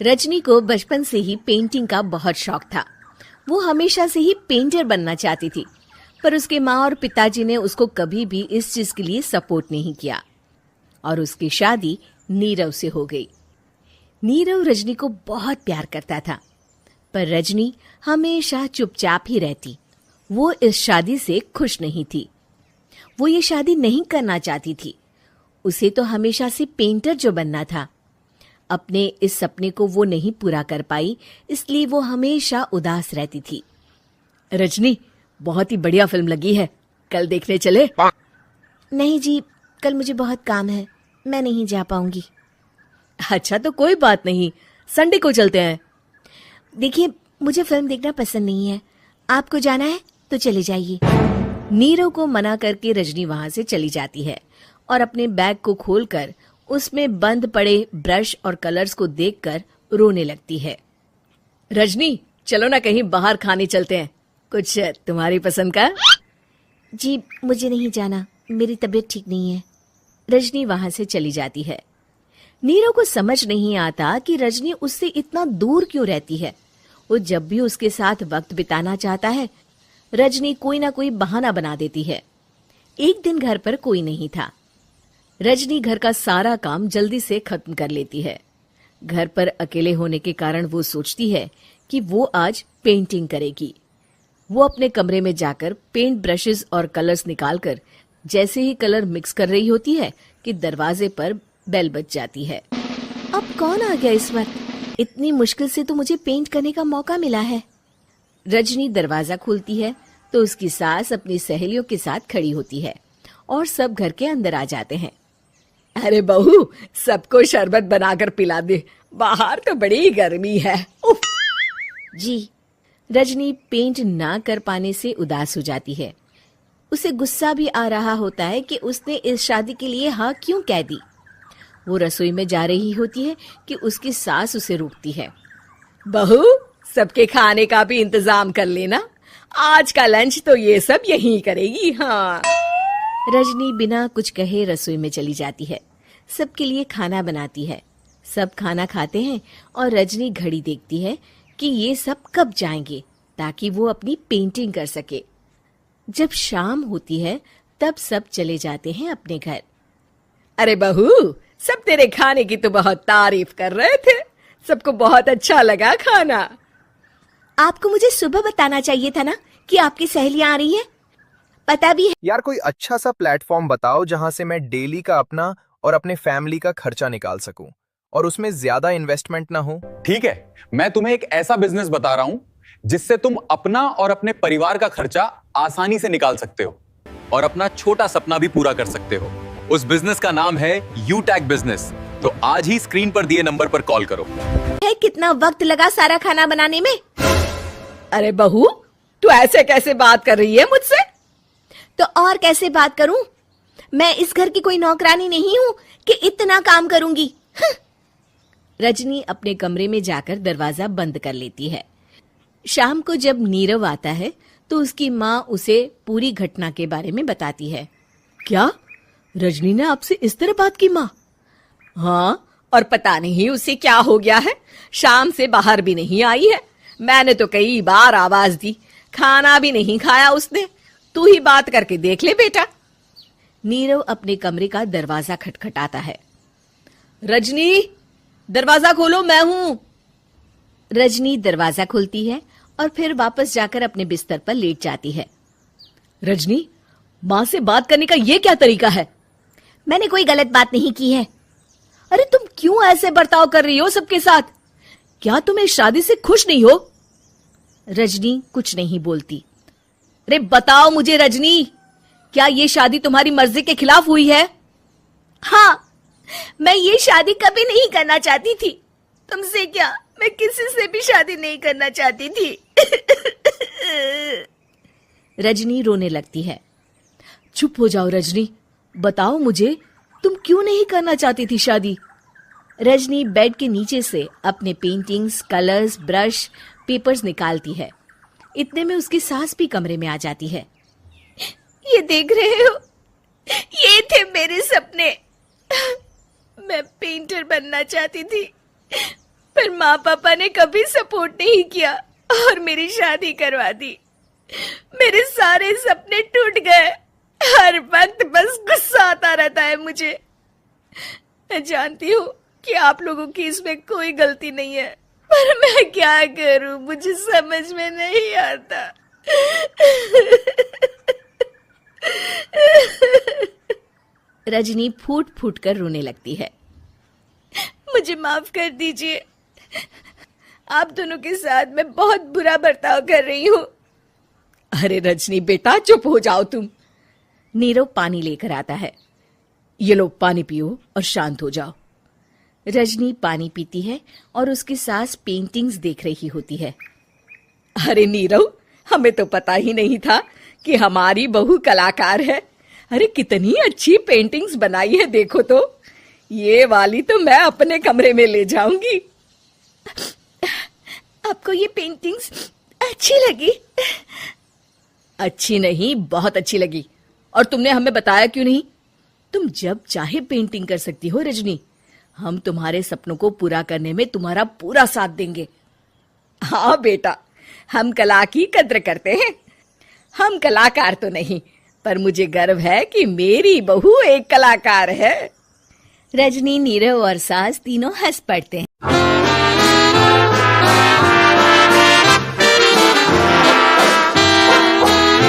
रजनी को बचपन से ही पेंटिंग का बहुत शौक था। वो हमेशा से ही पेंटर बनना चाहती थी, पर उसके माँ और पिताजी ने उसको कभी भी इस चीज के लिए सपोर्ट नहीं किया और उसकी शादी नीरव से हो गई। नीरव रजनी को बहुत प्यार करता था, पर रजनी हमेशा चुपचाप ही रहती। वो इस शादी से खुश नहीं थी। वो ये शादी नहीं करना चाहती थी। उसे तो हमेशा से पेंटर जो बनना था। अपने इस सपने को वो नहीं पूरा कर पाई, इसलिए वो हमेशा उदास रहती थी। रजनी, बहुत ही बढ़िया फिल्म लगी है, कल देखने चले? नहीं जी, कल मुझे बहुत काम है, मैं नहीं जा पाऊंगी। अच्छा तो कोई बात नहीं, संडे को चलते हैं। देखिए, मुझे फिल्म देखना पसंद नहीं है। आपको जाना है तो चले जाइए। नीरव को मना करके रजनी वहां से चली जाती है और अपने बैग को खोलकर उसमें बंद पड़े ब्रश और कलर्स को देखकर रोने लगती है। रजनी, चलो ना कहीं बाहर खाने चलते हैं, कुछ तुम्हारी पसंद का। जी, मुझे नहीं जाना, मेरी तबीयत ठीक नहीं है। रजनी वहां से चली जाती है। नीरव को समझ नहीं आता कि रजनी उससे इतना दूर क्यों रहती है। वो जब भी उसके साथ वक्त बिताना चाहता है, रजनी कोई ना कोई बहाना बना देती है। एक दिन घर पर कोई नहीं था। रजनी घर का सारा काम जल्दी से खत्म कर लेती है। घर पर अकेले होने के कारण वो सोचती है कि वो आज पेंटिंग करेगी। वो अपने कमरे में जाकर पेंट ब्रशेस और कलर्स निकालकर जैसे ही कलर मिक्स कर रही होती है कि दरवाजे पर बेल बज जाती है। अब कौन आ गया इस वक्त? इतनी मुश्किल से तो मुझे पेंट करने का मौका मिला है। रजनी दरवाजा खोलती है तो उसकी सास अपनी सहेलियों के साथ खड़ी होती है और सब घर के अंदर आ जाते हैं। अरे बहू, सबको शरबत बनाकर पिला दे, बाहर तो बड़ी गर्मी है। उफ। जी। रजनी पेंट ना कर पाने से उदास हो जाती है। उसे गुस्सा भी आ रहा होता है कि उसने इस शादी के लिए हाँ क्यों कह दी। वो रसोई में जा रही होती है कि उसकी सास उसे रोकती है। बहू, सबके खाने का भी इंतजाम कर लेना, आज का लंच तो ये सब यहीं करेगी। हाँ। रजनी बिना कुछ कहे रसोई में चली जाती है। सबके लिए खाना बनाती है। सब खाना खाते हैं और रजनी घड़ी देखती है कि ये सब कब जाएंगे ताकि वो अपनी पेंटिंग कर सके। जब शाम होती है तब सब चले जाते हैं अपने घर। अरे बहू, सब तेरे खाने की तो बहुत तारीफ कर रहे थे, सबको बहुत अच्छा लगा खाना। आपको मुझे सुबह बताना चाहिए था ना कि आपकी सहेलियां आ रही हैं। पता भी है। यार, कोई अच्छा सा प्लेटफॉर्म बताओ जहां से मैं डेली का अपना और अपने फैमिली का खर्चा निकाल सकूं और उसमें ज्यादा इन्वेस्टमेंट ना हो। ठीक है, मैं तुम्हें एक ऐसा बिजनेस बता रहा हूं जिससे तुम अपना और अपने परिवार का खर्चा आसानी से निकाल सकते हो और अपना छोटा सपना भी पूरा कर सकते हो। उस बिजनेस का नाम है यूटैग बिजनेस। तो आज ही स्क्रीन पर दिए नंबर पर कॉल करो। कितना वक्त लगा सारा खाना बनाने में? अरे बहू, तू ऐसे कैसे बात कर रही है मुझसे? तो और कैसे बात करूं? मैं इस घर की कोई नौकरानी नहीं हूं कि इतना काम करूंगी। रजनी अपने कमरे में जाकर दरवाजा बंद कर लेती है। शाम को जब नीरव आता है तो उसकी माँ उसे पूरी घटना के बारे में बताती है। क्या रजनी ने आपसे इस तरह बात की माँ? हाँ, और पता नहीं उसे क्या हो गया है, शाम से बाहर भी नहीं आई है। मैंने तो कई बार आवाज दी, खाना भी नहीं खाया उसने। तू ही बात करके देख ले बेटा। नीरव अपने कमरे का दरवाजा खटखटाता है। रजनी, दरवाजा खोलो, मैं हूं। रजनी दरवाजा खोलती है और फिर वापस जाकर अपने बिस्तर पर लेट जाती है। रजनी, माँ से बात करने का ये क्या तरीका है? मैंने कोई गलत बात नहीं की है। अरे तुम क्यों ऐसे बर्ताव कर रही हो सबके साथ? क्या तुम इस शादी से खुश नहीं हो? रजनी कुछ नहीं बोलती। अरे बताओ मुझे रजनी, क्या ये शादी तुम्हारी मर्जी के खिलाफ हुई है? हाँ, मैं ये शादी कभी नहीं करना चाहती थी। तुमसे क्या, मैं किसी से भी शादी नहीं करना चाहती थी। रजनी रोने लगती है। चुप हो जाओ रजनी, बताओ मुझे, तुम क्यों नहीं करना चाहती थी शादी? रजनी बेड के नीचे से अपने पेंटिंग्स, कलर्स, ब्रश, पेपर्स निकालती है। इतने में उसकी सास भी कमरे में आ जाती है। ये देख रहे हो, ये थे मेरे सपने। मैं पेंटर बनना चाहती थी, पर माँ पापा ने कभी सपोर्ट नहीं किया और मेरी शादी करवा दी। मेरे सारे सपने टूट गए। हर वक्त बस गुस्सा आता रहता है मुझे। मैं जानती हूँ कि आप लोगों की इसमें कोई गलती नहीं है, पर मैं क्या करूँ, मुझे समझ में नहीं आता। रजनी फूट फूट कर रोने लगती है। मुझे माफ कर दीजिए। आप दोनों के साथ मैं बहुत बुरा बर्ताव कर रही हूँ। अरे रजनी बेटा, चुप हो जाओ तुम। नीरव पानी लेकर आता है। ये लो पानी पियो और शांत हो जाओ। रजनी पानी पीती है और उसकी सास पेंटिंग्स देख रही होती है। अरे नीरव, हमें तो पता ही नहीं था कि हमारी बहू कलाकार है। अरे कितनी अच्छी पेंटिंग्स बनाई है, देखो तो। ये वाली तो मैं अपने कमरे में ले जाऊंगी। आपको ये पेंटिंग्स अच्छी लगी? अच्छी नहीं, बहुत अच्छी लगी। और तुमने हमें बताया क्यों नहीं? तुम जब चाहे पेंटिंग कर सकती हो रजनी। हम तुम्हारे सपनों को पूरा करने में तुम्हारा पूरा साथ देंगे। हाँ बेटा, हम कला की कद्र करते हैं। हम कलाकार तो नहीं, पर मुझे गर्व है कि मेरी बहू एक कलाकार है। रजनी, नीरव और सास तीनों हंस पड़ते हैं।